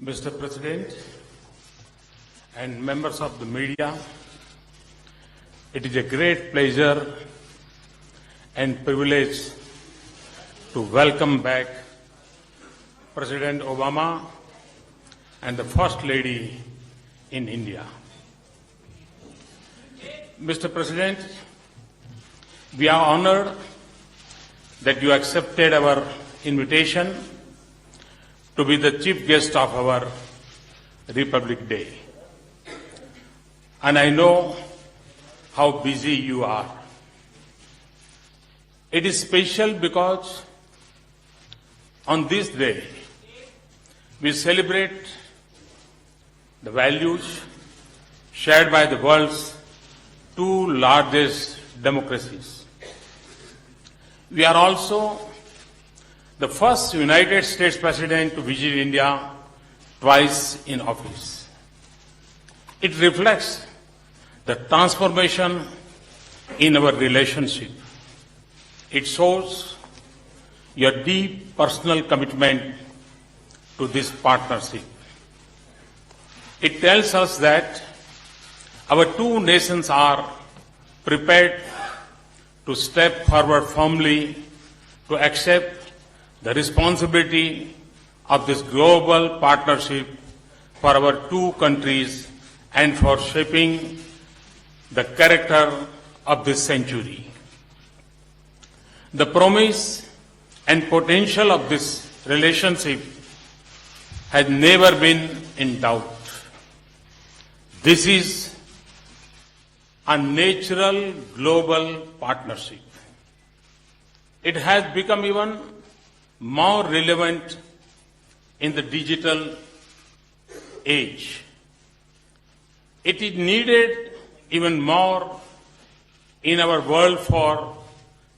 Mr. President and members of the media, it is a great pleasure and privilege to welcome back President Obama and the First Lady in India. Mr. President, we are honored that you accepted our invitation to be the chief guest of our Republic Day. And I know how busy you are. It is special because on this day, we celebrate the values shared by the world's two largest democracies. We are also the first United States President to visit India twice in office. It reflects the transformation in our relationship. It shows your deep personal commitment to this partnership. It tells us that our two nations are prepared to step forward firmly to accept the responsibility of this global partnership for our two countries and for shaping the character of this century. The promise and potential of this relationship has never been in doubt. This is a natural global partnership. It has become even more relevant in the digital age. It is needed even more in our world for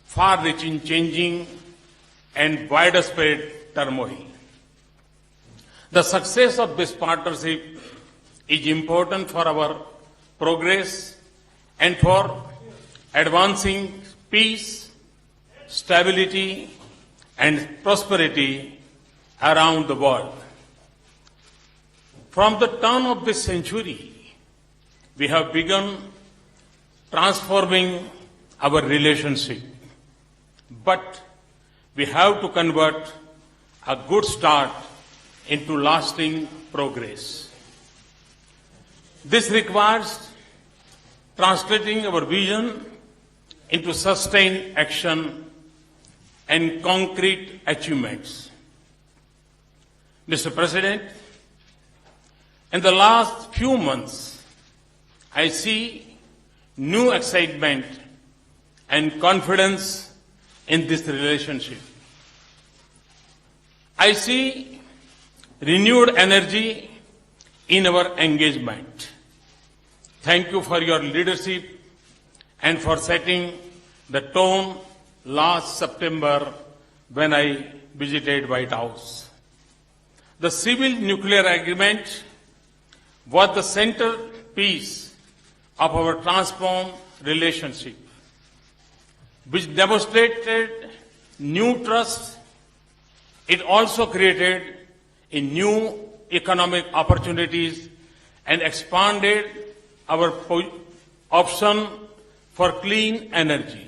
far-reaching changing and widespread turmoil. The success of this partnership is important for our progress and for advancing peace, stability, and prosperity around the world. From the turn of this century, we have begun transforming our relationship. But we have to convert a good start into lasting progress. This requires translating our vision into sustained action and concrete achievements. Mr. President, in the last few months, I see new excitement and confidence in this relationship. I see renewed energy in our engagement. Thank you for your leadership and for setting the tone last September when I visited White House. The civil nuclear agreement was the centerpiece of our transformed relationship, which demonstrated new trust. It also created a new economic opportunities and expanded our option for clean energy.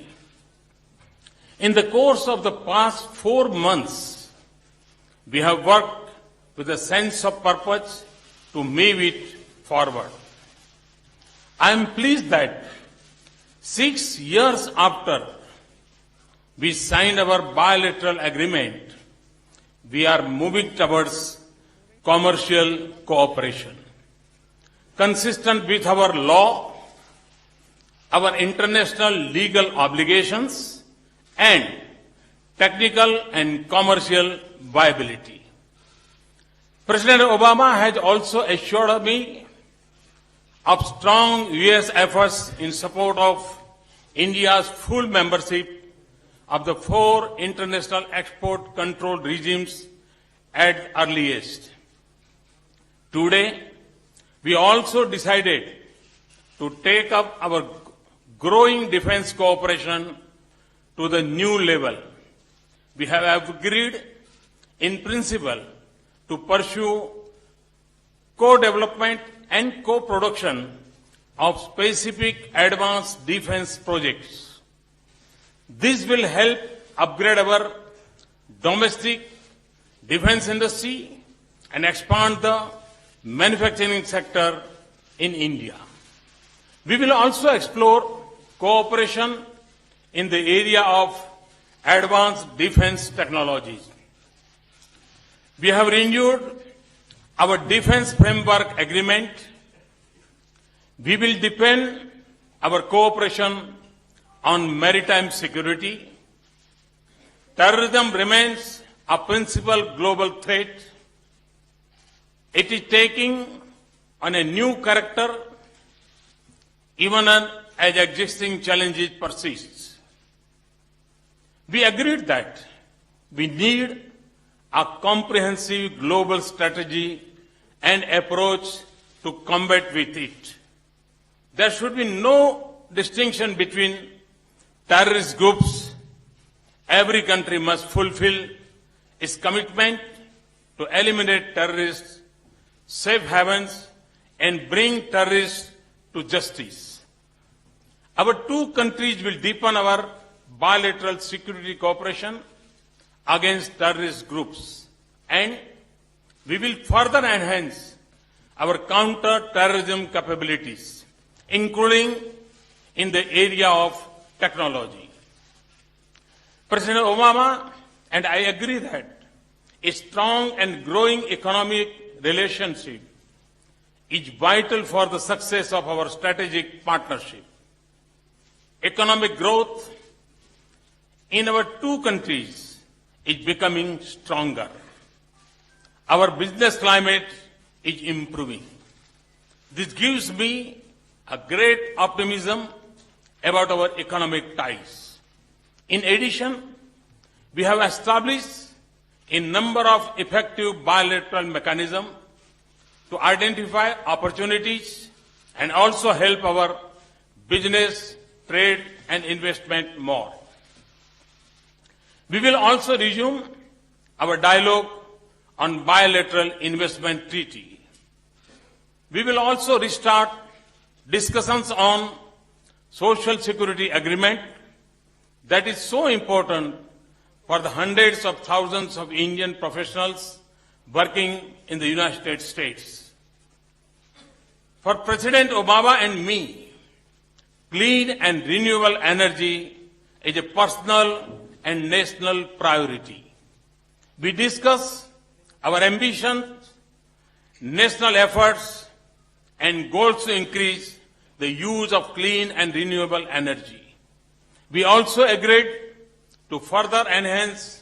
In the course of the past 4 months, we have worked with a sense of purpose to move it forward. I am pleased that 6 years after we signed our bilateral agreement, we are moving towards commercial cooperation. Consistent with our law, our international legal obligations, and technical and commercial viability. President Obama has also assured me of strong U.S. efforts in support of India's full membership of the 4 international export control regimes at earliest. Today, we also decided to take up our growing defense cooperation to the new level. We have agreed in principle to pursue co-development and co-production of specific advanced defense projects. This will help upgrade our domestic defense industry and expand the manufacturing sector in India. We will also explore cooperation in the area of advanced defense technologies. We have renewed our defense framework agreement. We will deepen our cooperation on maritime security. Terrorism remains a principal global threat. It is taking on a new character even as existing challenges persist. We agreed that we need a comprehensive global strategy and approach to combat with it. There should be no distinction between terrorist groups. Every country must fulfill its commitment to eliminate terrorists, safe havens, and bring terrorists to justice. Our two countries will deepen our bilateral security cooperation against terrorist groups, and we will further enhance our counter-terrorism capabilities, including in the area of technology. President Obama and I agree that a strong and growing economic relationship is vital for the success of our strategic partnership. Economic growth in our two countries is becoming stronger. Our business climate is improving. This gives me a great optimism about our economic ties. In addition, we have established a number of effective bilateral mechanisms to identify opportunities and also help our business, trade and investment more. We will also resume our dialogue on bilateral investment treaty. We will also restart discussions on social security agreement that is so important for the hundreds of thousands of Indian professionals working in the United States. For President Obama and me, clean and renewable energy is a personal and national priority. We discuss our ambitions, national efforts, and goals to increase the use of clean and renewable energy. We also agreed to further enhance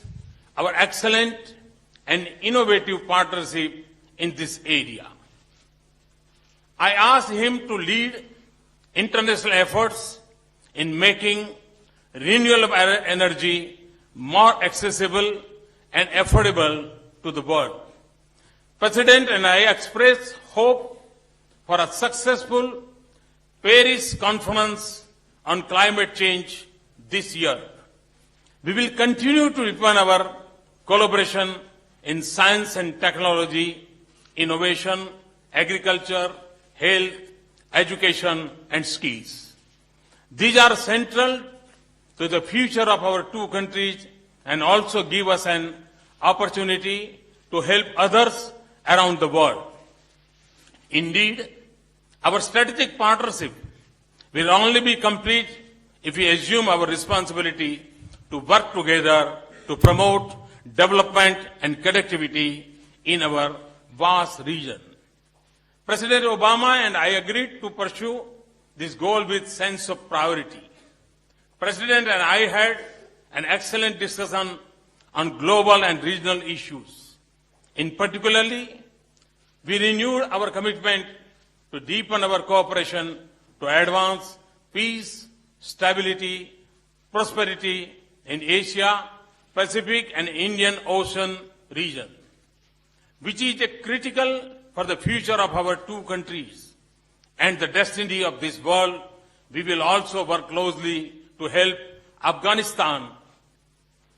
our excellent and innovative partnership in this area. I asked him to lead international efforts in making renewable energy more accessible and affordable to the world. President and I express hope for a successful Paris conference on climate change this year. We will continue to deepen our collaboration in science and technology, innovation, agriculture, health, education, and skills. These are central to the future of our two countries and also give us an opportunity to help others around the world. Indeed, our strategic partnership will only be complete if we assume our responsibility to work together to promote development and connectivity in our vast region. President Obama and I agreed to pursue this goal with sense of priority. President and I had an excellent discussion on global and regional issues. In particularly, we renewed our commitment to deepen our cooperation to advance peace, stability, prosperity in Asia, Pacific and Indian Ocean region, which is critical for the future of our two countries and the destiny of this world. We will also work closely to help Afghanistan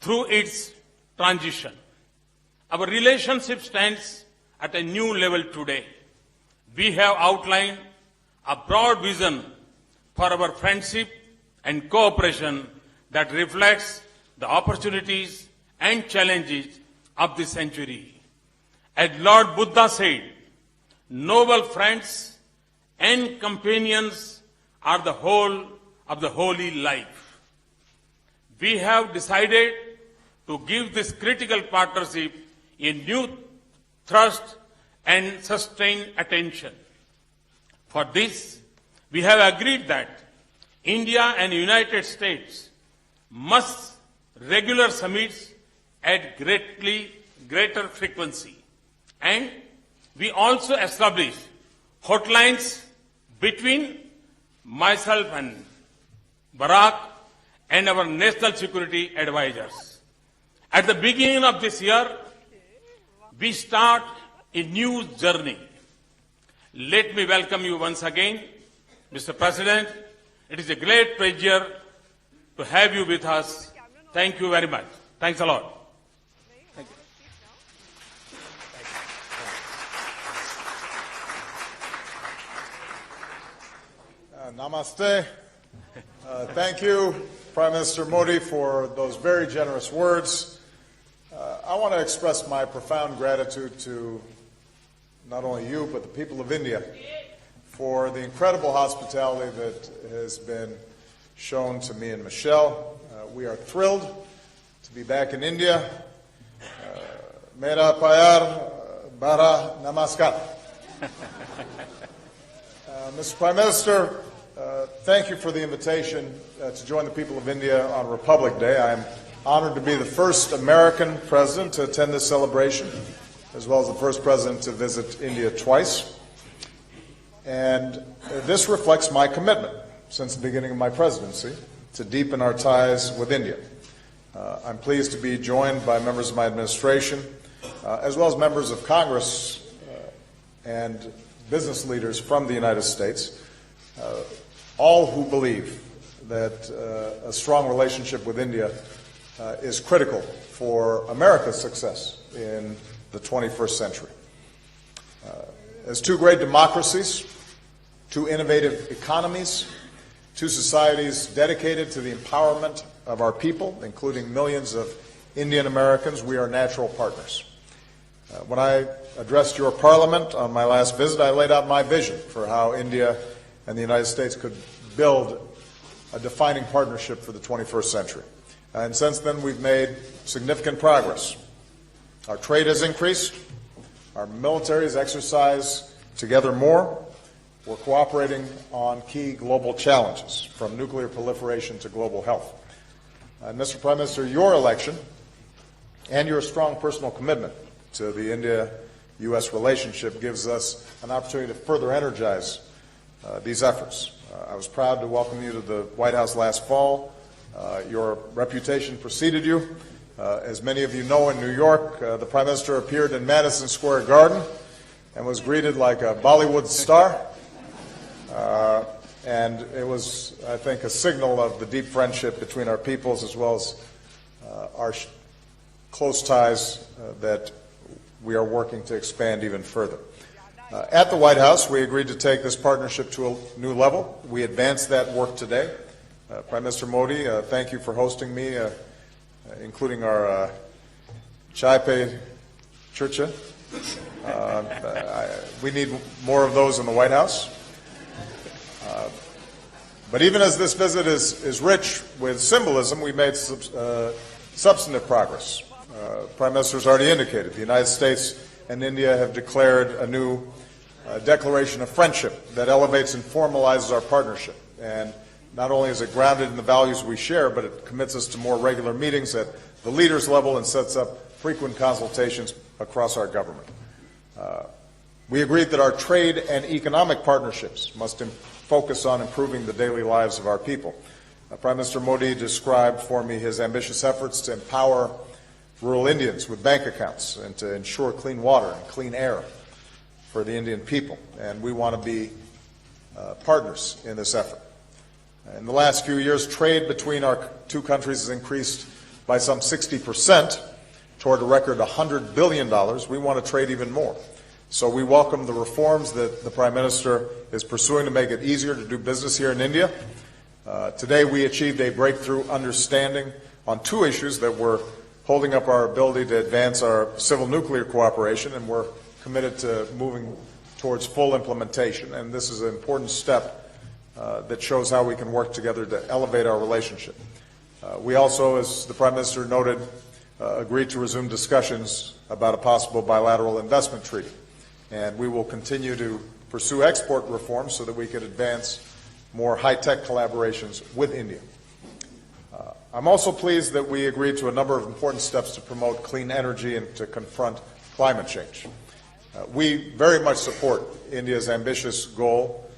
through its transition. Our relationship stands at a new level today. we have outlined a broad vision for our friendship and cooperation that reflects the opportunities and challenges of the century. As Lord Buddha said, noble friends and companions are the whole of the holy life. We have decided to give this critical partnership a new thrust and sustained attention. For this, we have agreed that India and United States must regular summits at greater frequency. And we also established hotlines between myself and Barack and our national security advisors. At the beginning of this year, we start a new journey. Let me welcome you once again, Mr. President. It is a great pleasure to have you with us. Thank you very much. Thanks a lot. Thank you. Namaste. Thank you, Prime Minister Modi, for those very generous words. I want to express my profound gratitude to not only you, but the people of India for the incredible hospitality that has been shown to me and Michelle. We are thrilled to be back in India. Mera pyar bara namaskar. Mr. Prime Minister, thank you for the invitation to join the people of India on Republic Day. I am honored to be the first American president to attend this celebration, as well as the first president to visit India twice. And this reflects my commitment since the beginning of my presidency to deepen our ties with India. I'm pleased to be joined by members of my administration, as well as members of Congress and business leaders from the United States, all who believe that a strong relationship with India is critical for America's success in the 21st century. As two great democracies, two innovative economies, two societies dedicated to the empowerment of our people, including millions of Indian Americans, we are natural partners. When I addressed your parliament on my last visit, I laid out my vision for how India and the United States could build a defining partnership for the 21st century. And since then, we've made significant progress. Our trade has increased. Our militaries exercise together more. We're cooperating on key global challenges, from nuclear proliferation to global health. And Mr. Prime Minister, your election and your strong personal commitment to the India-U.S. relationship gives us an opportunity to further energize these efforts. I was proud to welcome you to the White House last fall. Your reputation preceded you. As many of you know, in New York, the Prime Minister appeared in Madison Square Garden and was greeted like a Bollywood star. And it was, I think, a signal of the deep friendship between our peoples, as well as our close ties that we are working to expand even further. At the White House, we agreed to take this partnership to a new level. We advanced that work today. Prime Minister Modi, thank you for hosting me, including our chai pe churcha. We need more of those in the White House. But even as this visit is rich with symbolism, we made substantive progress. Prime Minister has already indicated the United States and India have declared a new declaration of friendship that elevates and formalizes our partnership. And not only is it grounded in the values we share, but it commits us to more regular meetings at the leaders level and sets up frequent consultations across our government. We agreed that our trade and economic partnerships must focus on improving the daily lives of our people. Prime Minister Modi described for me his ambitious efforts to empower rural Indians with bank accounts and to ensure clean water and clean air for the Indian people. And we want to be partners in this effort. In the last few years, trade between our two countries has increased by some 60% toward a record $100 billion. We want to trade even more. So we welcome the reforms that the Prime Minister is pursuing to make it easier to do business here in India. Today we achieved a breakthrough understanding on two issues that were holding up our ability to advance our civil nuclear cooperation, and we're committed to moving towards full implementation. And this is an important step that shows how we can work together to elevate our relationship. We also, as the Prime Minister noted, agreed to resume discussions about a possible bilateral investment treaty. And we will continue to pursue export reforms so that we can advance more high-tech collaborations with India. I'm also pleased that we agreed to a number of important steps to promote clean energy and to confront climate change. We very much support India's ambitious goal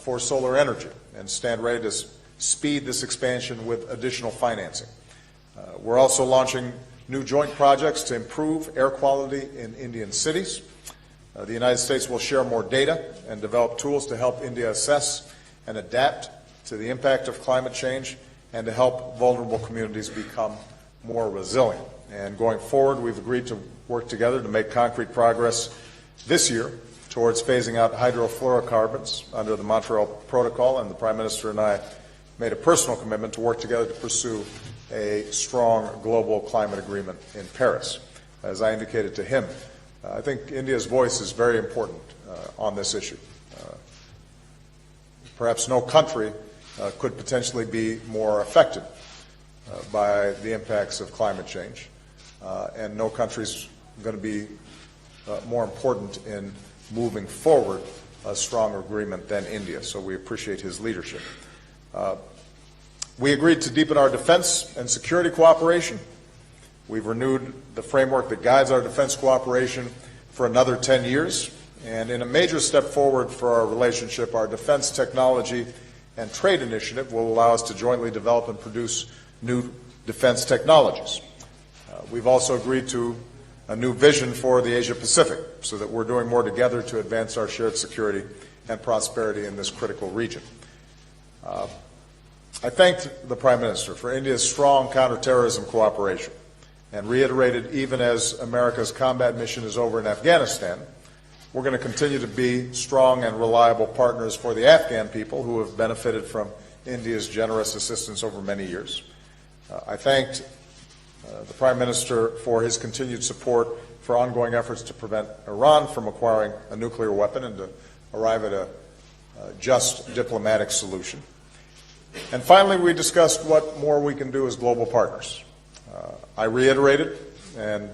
for solar energy and stand ready to speed this expansion with additional financing. We're also launching new joint projects to improve air quality in Indian cities. The United States will share more data and develop tools to help India assess and adapt to the impact of climate change and to help vulnerable communities become more resilient. And going forward, we've agreed to work together to make concrete progress this year towards phasing out hydrofluorocarbons under the Montreal Protocol, and the Prime Minister and I made a personal commitment to work together to pursue a strong global climate agreement in Paris. As I indicated to him, I think India's voice is very important on this issue. Perhaps no country could potentially be more affected by the impacts of climate change, and no country's going to be more important in moving forward a stronger agreement than India, so we appreciate his leadership. We agreed to deepen our defense and security cooperation. We've renewed the framework that guides our defense cooperation for another 10 years, and in a major step forward for our relationship, our defense technology and trade initiative will allow us to jointly develop and produce new defense technologies. We've also agreed to a new vision for the Asia-Pacific so that we're doing more together to advance our shared security and prosperity in this critical region. I thanked the Prime Minister for India's strong counterterrorism cooperation and reiterated, even as America's combat mission is over in Afghanistan, we're going to continue to be strong and reliable partners for the Afghan people who have benefited from India's generous assistance over many years. I thanked the Prime Minister for his continued support for ongoing efforts to prevent Iran from acquiring a nuclear weapon and to arrive at a just diplomatic solution. And finally, we discussed what more we can do as global partners. I reiterated and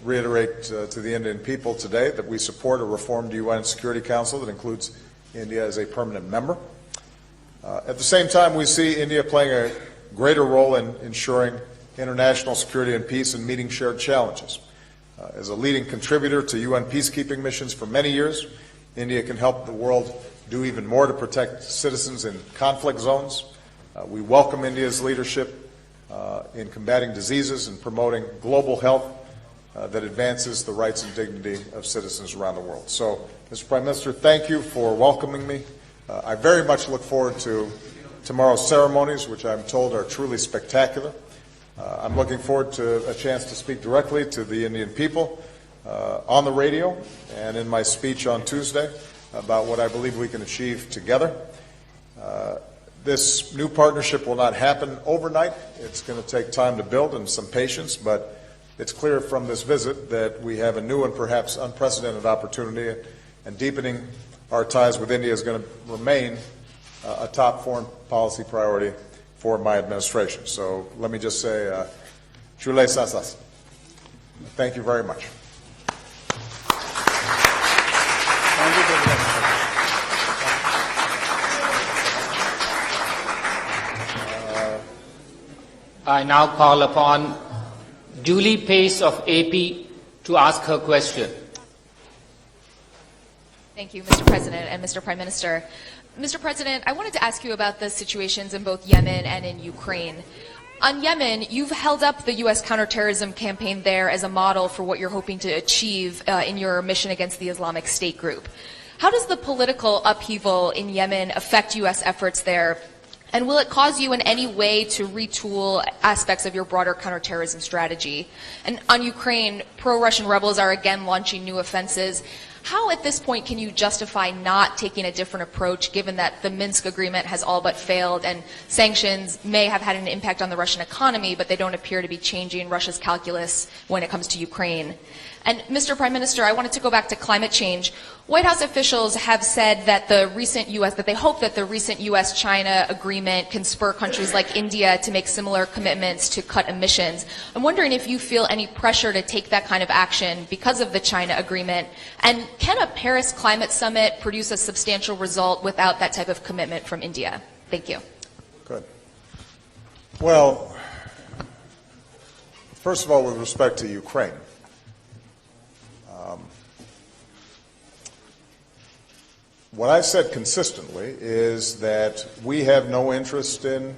reiterate to the Indian people today that we support a reformed UN Security Council that includes India as a permanent member. At the same time, we see India playing a greater role in ensuring international security and peace and meeting shared challenges. As a leading contributor to UN peacekeeping missions for many years, India can help the world do even more to protect citizens in conflict zones. We welcome India's leadership in combating diseases and promoting global health that advances the rights and dignity of citizens around the world. So, Mr. Prime Minister, thank you for welcoming me. I very much look forward to tomorrow's ceremonies, which I'm told are truly spectacular. I'm looking forward to a chance to speak directly to the Indian people on the radio and in my speech on Tuesday about what I believe we can achieve together. This new partnership will not happen overnight. It's going to take time to build and some patience, but it's clear from this visit that we have a new and perhaps unprecedented opportunity, and deepening our ties with India is going to remain a top foreign policy priority for my administration. So let me just say, Chule Sasas. Thank you very much. Thank you, President. I now call upon Julie Pace of AP to ask her question. Thank you, Mr. President and Mr. Prime Minister. Mr. President, I wanted to ask you about the situations in both Yemen and in Ukraine. On Yemen, you've held up the U.S. counterterrorism campaign there as a model for what you're hoping to achieve in your mission against the Islamic State group. How does the political upheaval in Yemen affect U.S. efforts there? And will it cause you in any way to retool aspects of your broader counterterrorism strategy? And on Ukraine, pro-Russian rebels are again launching new offenses. How at this point can you justify not taking a different approach given that the Minsk agreement has all but failed and sanctions may have had an impact on the Russian economy, but they don't appear to be changing Russia's calculus when it comes to Ukraine? And Mr. Prime Minister, I wanted to go back to climate change. White House officials have said that they hope that the recent U.S.-China agreement can spur countries like India to make similar commitments to cut emissions. I'm wondering if you feel any pressure to take that kind of action because of the China agreement. And can a Paris climate summit produce a substantial result without that type of commitment from India? Thank you. Good. Well, first of all, with respect to Ukraine, what I've said consistently is that we have no interest in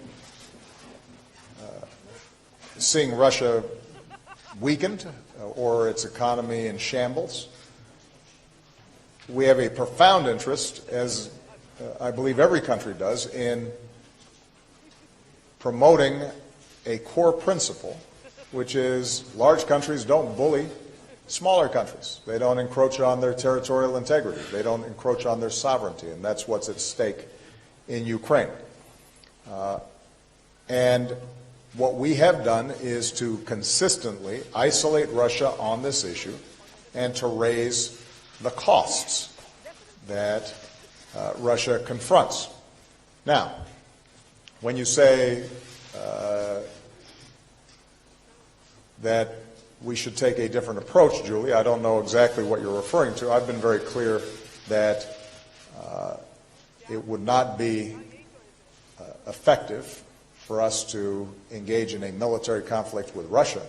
seeing Russia weakened or its economy in shambles. We have a profound interest, as I believe every country does, in promoting a core principle, which is large countries don't bully smaller countries. They don't encroach on their territorial integrity. They don't encroach on their sovereignty, and that's what's at stake in Ukraine. And what we have done is to consistently isolate Russia on this issue and to raise the costs that Russia confronts. Now, when you say that we should take a different approach, Julie, I don't know exactly what you're referring to. I've been very clear that it would not be effective for us to engage in a military conflict with Russia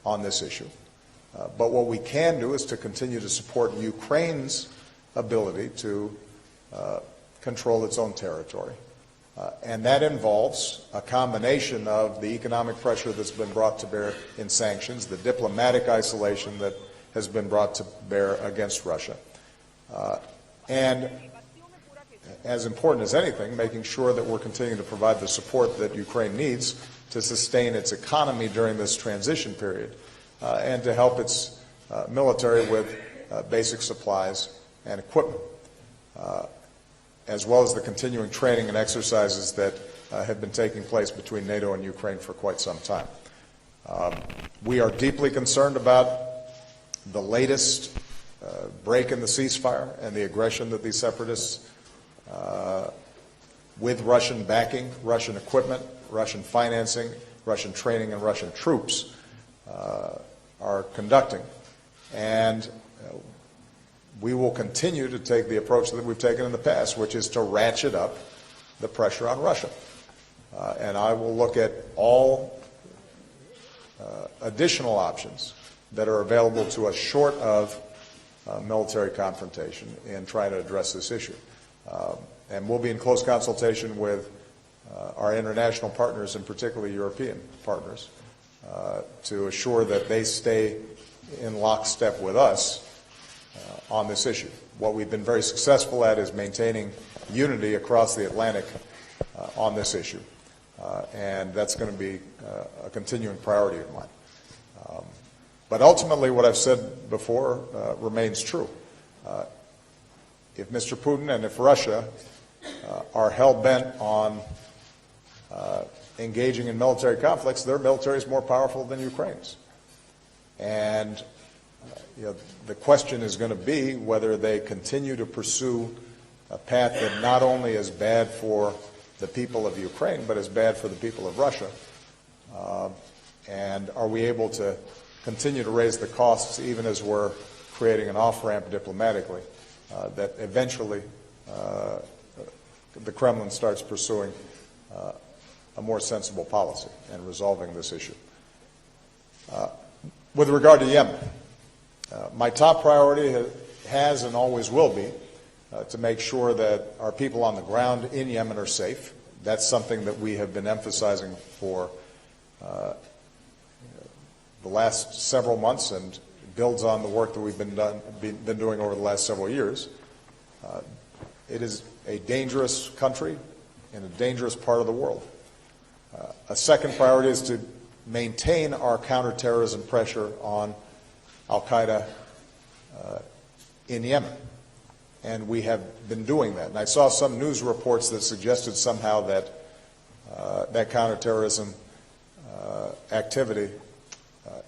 on this issue. But what we can do is to continue to support Ukraine's ability to control its own territory. And that involves a combination of the economic pressure that's been brought to bear in sanctions, the diplomatic isolation that has been brought to bear against Russia, and as important as anything, making sure that we're continuing to provide the support that Ukraine needs to sustain its economy during this transition period and to help its military with basic supplies and equipment, as well as the continuing training and exercises that have been taking place between NATO and Ukraine for quite some time. We are deeply concerned about the latest break in the ceasefire and the aggression that these separatists, with Russian backing, Russian equipment, Russian financing, Russian training, and Russian troops, are conducting. And we will continue to take the approach that we've taken in the past, which is to ratchet up the pressure on Russia. And I will look at all additional options that are available to us short of military confrontation in trying to address this issue. And we'll be in close consultation with our international partners, and particularly European partners, to assure that they stay in lockstep with us on this issue. What we've been very successful at is maintaining unity across the Atlantic on this issue, and that's going to be a continuing priority of mine. But ultimately, what I've said before remains true. If Mr. Putin and if Russia are hell-bent on engaging in military conflicts, their military is more powerful than Ukraine's. And the question is going to be whether they continue to pursue a path that not only is bad for the people of Ukraine, but is bad for the people of Russia. And are we able to continue to raise the costs even as we're creating an off-ramp diplomatically that eventually the Kremlin starts pursuing a more sensible policy and resolving this issue. With regard to Yemen, my top priority has and always will be to make sure that our people on the ground in Yemen are safe. That's something that we have been emphasizing for the last several months and builds on the work that we've been doing over the last several years. It is a dangerous country in a dangerous part of the world. A second priority is to maintain our counterterrorism pressure on al-Qaeda in Yemen. And we have been doing that. And I saw some news reports that suggested somehow that that counterterrorism activity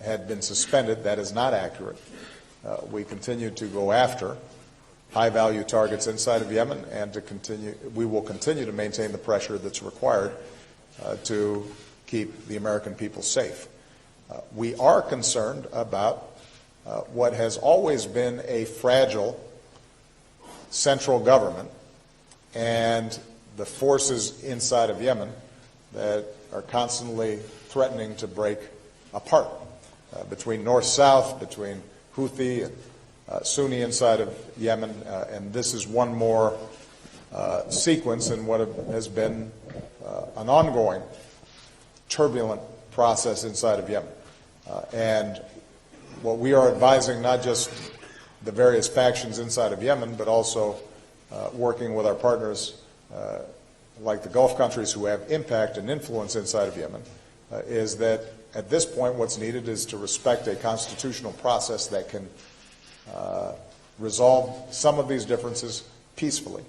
had been suspended. That is not accurate. We continue to go after high-value targets inside of Yemen, and we will continue to maintain the pressure that's required to keep the American people safe. We are concerned about what has always been a fragile central government and the forces inside of Yemen that are constantly threatening to break apart between north-south, between Houthi and Sunni inside of Yemen, and this is one more sequence in what has been an ongoing turbulent process inside of Yemen. And what we are advising, not just the various factions inside of Yemen, but also working with our partners like the Gulf countries who have impact and influence inside of Yemen, is that at this point what's needed is to respect a constitutional process that can resolve some of these differences peacefully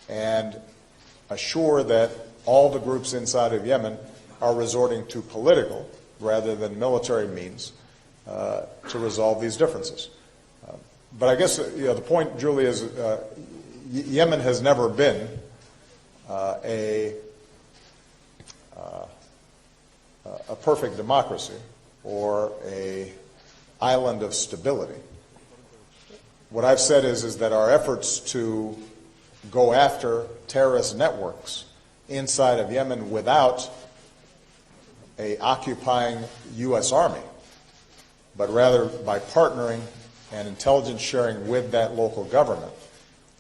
and assure that all the groups inside of Yemen are resorting to political rather than military means to resolve these differences. But I guess the point, Julie, is Yemen has never been a perfect democracy or an island of stability. What I've said is that our efforts to go after terrorist networks inside of Yemen without an occupying U.S. Army, but rather by partnering and intelligence sharing with that local government,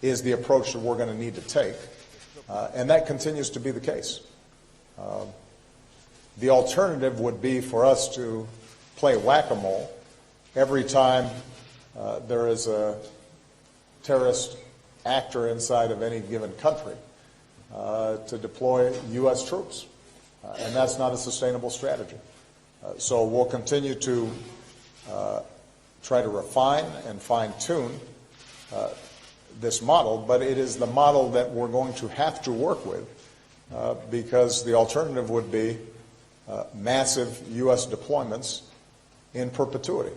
is the approach that we're going to need to take. And that continues to be the case. The alternative would be for us to play whack-a-mole every time there is a terrorist actor inside of any given country to deploy U.S. troops. And that's not a sustainable strategy. So we'll continue to try to refine and fine-tune this model, but it is the model that we're going to have to work with because the alternative would be massive U.S. deployments in perpetuity,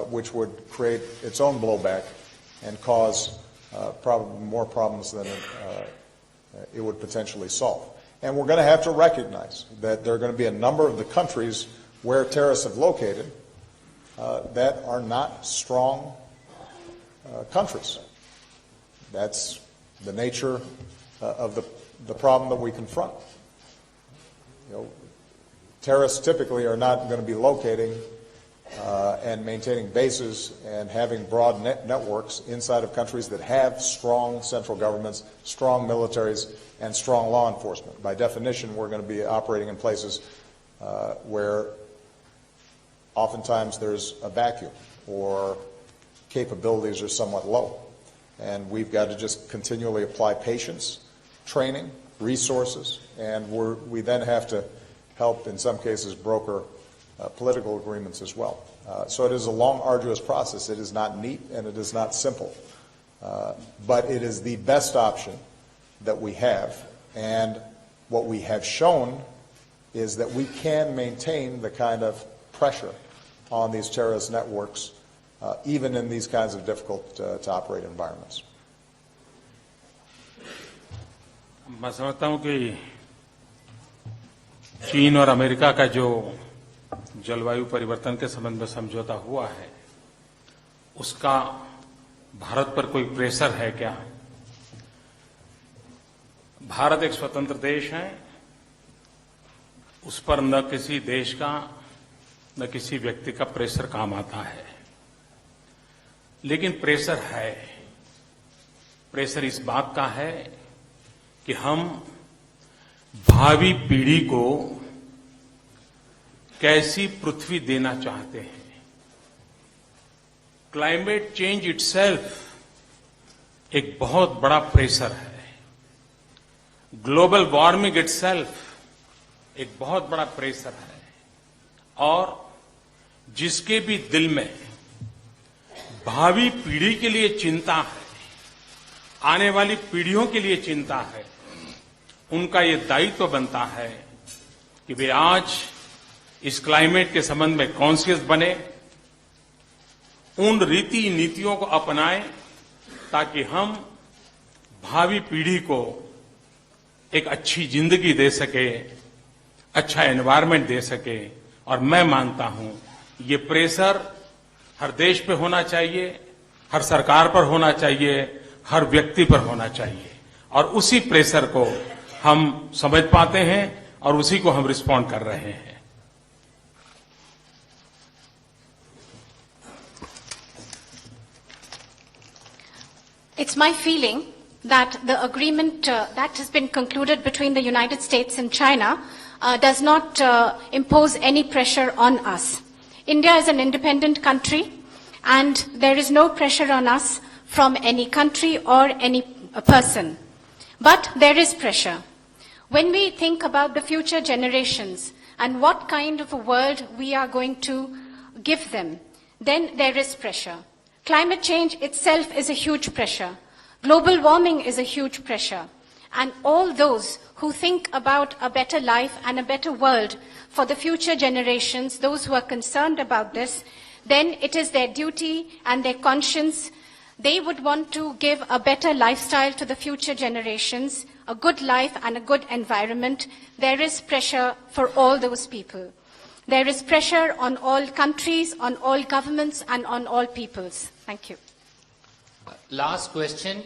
which would create its own blowback and cause probably more problems than it would potentially solve. And we're going to have to recognize that there are going to be a number of the countries where terrorists have located that are not strong countries. That's the nature of the problem that we confront. Terrorists typically are not going to be locating and maintaining bases and having broad networks inside of countries that have strong central governments, strong militaries, and strong law enforcement. By definition, we're going to be operating in places where oftentimes there's a vacuum or capabilities are somewhat low. And we've got to just continually apply patience, training, resources, and we then have to help, in some cases, broker political agreements as well. So it is a long, arduous process. It is not neat and it is not simple. But it is the best option that we have. And what we have shown is that we can maintain the kind of pressure on these terrorist networks even in these kinds of difficult to operate environments. मैं समझता हूं कि चीन और America का जो जलवायु परिवर्तन के संबंध में समझौता हुआ है, उसका भारत पर कोई प्रेशर है क्या? भारत एक स्वतंत्र देश है, उस पर न किसी देश का न किसी व्यक्ति का प्रेशर काम आता है, लेकिन प्रेशर है। प्रेशर इस बात का है कि हम भावी पीढ़ी को कैसी पृथ्वी देना चाहते हैं। क्लाइमेट चेंज इटसेल्फ एक बहुत बड़ा प्रेशर है। ग्लोबल वार्मिंग इटसेल्फ एक बहुत बड़ा प्रेशर है और जिसके भी दिल में भावी पीढ़ी के लिए चिंता है, आने वाली पीढ़ियों के लिए चिंता है, उनका ये दायित्व बनता है कि वे आज इस क्लाइमेट के संबंध में कॉन्शियस बने, उन रीति नीतियों को अपनाएं ताकि हम भावी पीढ़ी को एक अच्छी जिंदगी दे सके, अच्छा एनवायरनमेंट दे सके। और मैं मानता हूं ये प्रेशर हर देश पे होना चाहिए, हर सरकार पर होना चाहिए, हर व्यक्ति पर होना चाहिए और उसी प्रेशर को हम समझ पाते हैं और उसी को हम रिस्पॉन्ड कर रहे हैं। It's my feeling that the agreement that has been concluded between the United States and China does not impose any pressure on us. India is an independent country and there is no pressure on us from any country or any person. But there is pressure. When we think about the future generations and what kind of a world we are going to give them, then there is pressure. Climate change itself is a huge pressure. Global warming is a huge pressure. And all those who think about a better life and a better world for the future generations, those who are concerned about this, then it is their duty and their conscience. They would want to give a better lifestyle to the future generations, a good life and a good environment. There is pressure for all those people. There is pressure on all countries, on all governments, and on all peoples. Thank you. Last question,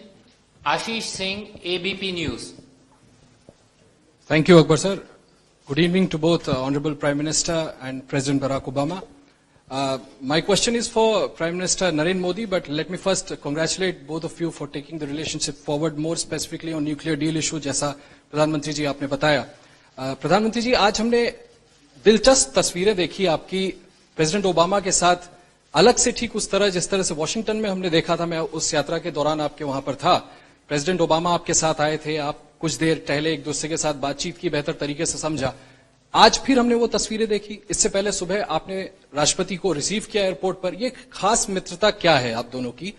Ashish Singh, ABP News. Thank you, Akbar sir. Good evening to both Honorable Prime Minister and President Barack Obama. My question is for Prime Minister Narendra Modi, but let me first congratulate both of you for taking the relationship forward, more specifically on nuclear deal issue, जैसा प्रधानमंत्री जी आपने बताया. प्रधानमंत्री जी, आज हमने दिलचस्प तस्वीरें देखी आपकी प्रेसिडेंट ओबामा के साथ, अलग से ठीक उस तरह जिस तरह से वॉशिंगटन में हमने देखा था. मैं उस यात्रा के दौरान आपके वहां पर था. प्रेसिडेंट ओबामा आपके साथ आए थे, आप कुछ देर टहले, एक दूसरे के साथ बातचीत की, बेहतर तरीके से समझा. आज फिर हमने वो तस्वीरें देखी. इससे पहले सुबह आपने राष्ट्रपति को रिसीव किया एयरपोर्ट पर. ये खास मित्रता क्या है आप दोनों की?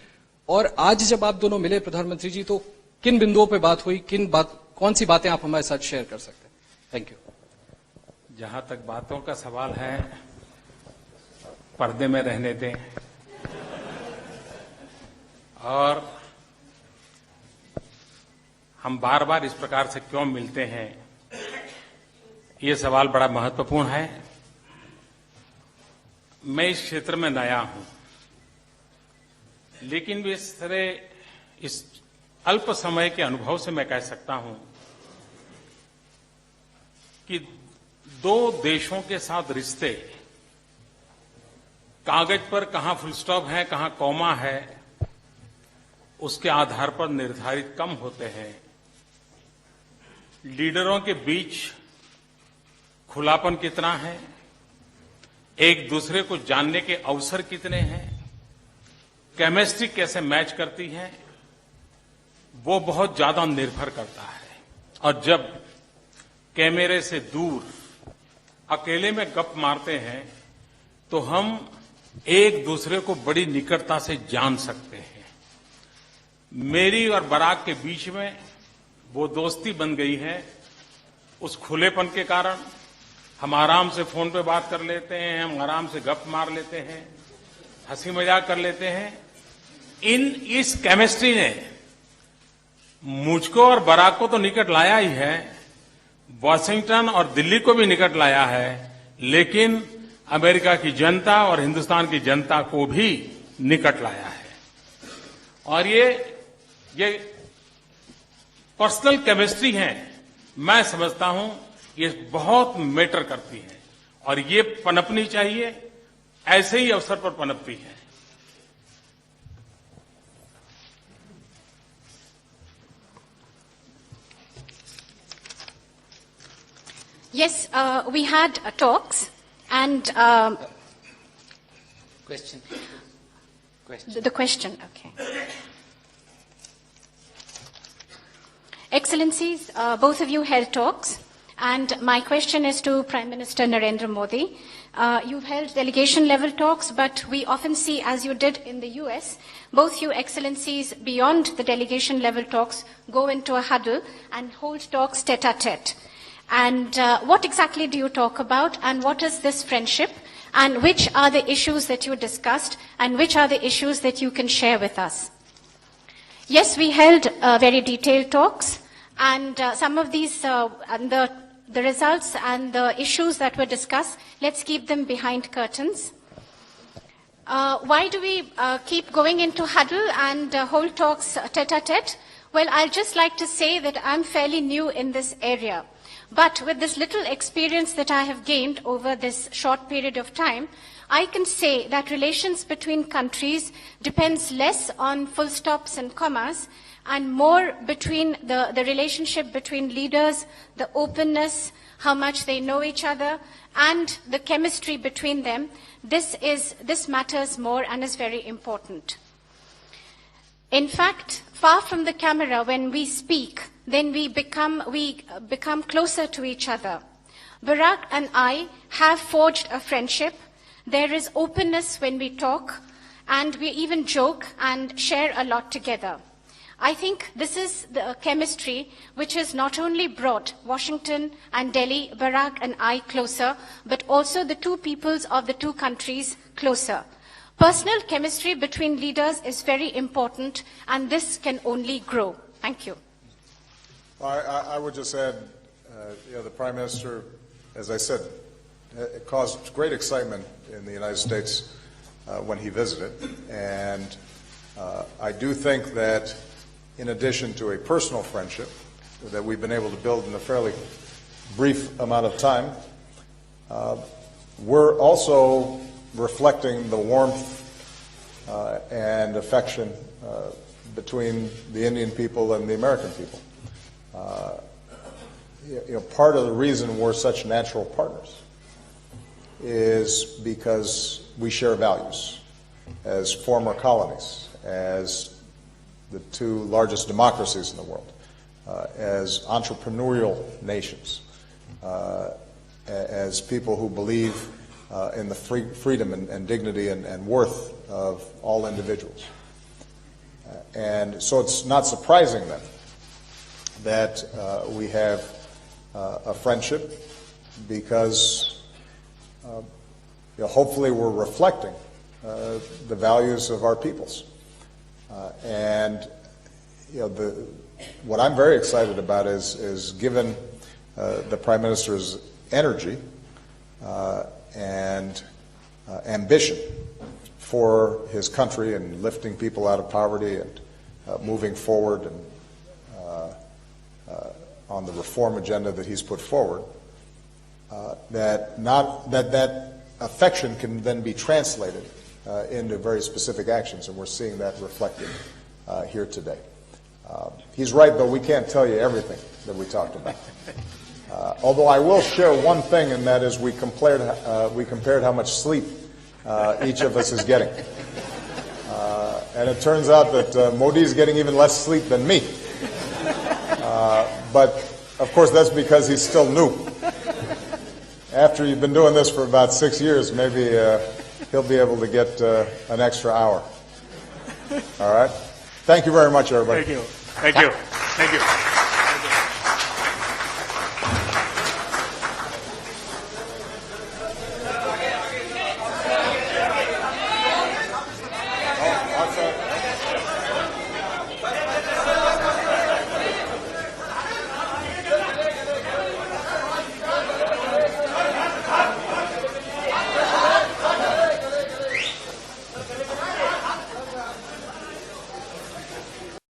और आज जब आप दोनों मिले प्रधानमंत्री जी, तो किन बिंदुओं पर बात हुई, कौन सी बातें आप हमारे साथ शेयर कर सकते हैं? Thank you. जहां तक बातों का सवाल है, पर्दे में रहने दें. और हम बार बार इस प्रकार से क्यों मिलते हैं, ये सवाल बड़ा महत्वपूर्ण है. मैं इस क्षेत्र में नया हूं, लेकिन भी इस तरह इस अल्प समय के अनुभव से मैं कह सकता हूं कि दो देशों के साथ रिश्ते कागज पर कहां फुल स्टॉप है, कहां कॉमा है, उसके आधार पर निर्धारित कम होते हैं. लीडरों के बीच खुलापन कितना है, एक दूसरे को जानने के अवसर कितने हैं, केमिस्ट्री कैसे मैच करती है, वो बहुत ज्यादा निर्भर करता है. और जब कैमरे से दूर अकेले में गप मारते हैं तो हम एक दूसरे को बड़ी निकटता से जान सकते हैं. मेरी और बराक के बीच में वो दोस्ती बन गई है उस खुलेपन के कारण. हम आराम से फोन पे बात कर लेते हैं, हम आराम से गप मार लेते हैं, हंसी मजाक कर लेते हैं. इस केमिस्ट्री ने मुझको और बराक को तो निकट लाया ही है, वॉशिंगटन और दिल्ली को भी निकट लाया है, लेकिन अमेरिका की जनता और हिंदुस्तान की जनता को भी निकट लाया है. और ये पर्सनल केमिस्ट्री है, मैं समझता हूं ये बहुत मैटर करती है और ये पनपनी चाहिए, ऐसे ही अवसर पर पनपती है. Yes, we had talks and Question. the question, okay. Excellencies, both of you held talks, and my question is to Prime Minister Narendra Modi. You've held delegation-level talks, but we often see, as you did in the US, both you Excellencies, beyond the delegation-level talks, go into a huddle and hold talks tete-a-tete. And what exactly do you talk about, and what is this friendship, and which are the issues that you discussed, and which are the issues that you can share with us? Yes, we held very detailed talks, and some of these, and the results and the issues that were discussed, let's keep them behind curtains. Why do we keep going into huddle and hold talks tete-a-tete? Well, I'd just like to say that I'm fairly new in this area. But with this little experience that I have gained over this short period of time, I can say that relations between countries depends less on full stops and commas and more between the relationship between leaders, the openness, how much they know each other, and the chemistry between them. This matters more and is very important. In fact, far from the camera, when we speak, then we become closer to each other. Barack and I have forged a friendship. There is openness when we talk, and we even joke and share a lot together. I think this is the chemistry which has not only brought Washington and Delhi, Barack and I closer, but also the two peoples of the two countries closer. Personal chemistry between leaders is very important, and this can only grow. Thank you. I would just add, the Prime Minister, as I said, it caused great excitement in the United States when he visited, and I do think that in addition to a personal friendship that we've been able to build in a fairly brief amount of time, we're also reflecting the warmth and affection between the Indian people and the American people. Part of the reason we're such natural partners is because we share values as former colonies, as the two largest democracies in the world, as entrepreneurial nations, as people who believe in the freedom and dignity and worth of all individuals. And so it's not surprising then that we have a friendship, because hopefully we're reflecting the values of our peoples. And what I'm very excited about is given the Prime Minister's energy and ambition for his country and lifting people out of poverty and moving forward and on the reform agenda that he's put forward, that affection can then be translated into very specific actions, and we're seeing that reflected here today. He's right, though, we can't tell you everything that we talked about. Although I will share one thing, and that is we compared how much sleep each of us is getting. And it turns out that Modi is getting even less sleep than me. But, of course, that's because he's still new. After you've been doing this for about 6 years, maybe he'll be able to get an extra hour. All right? Thank you very much, everybody. Thank you. Thank you. Thank you.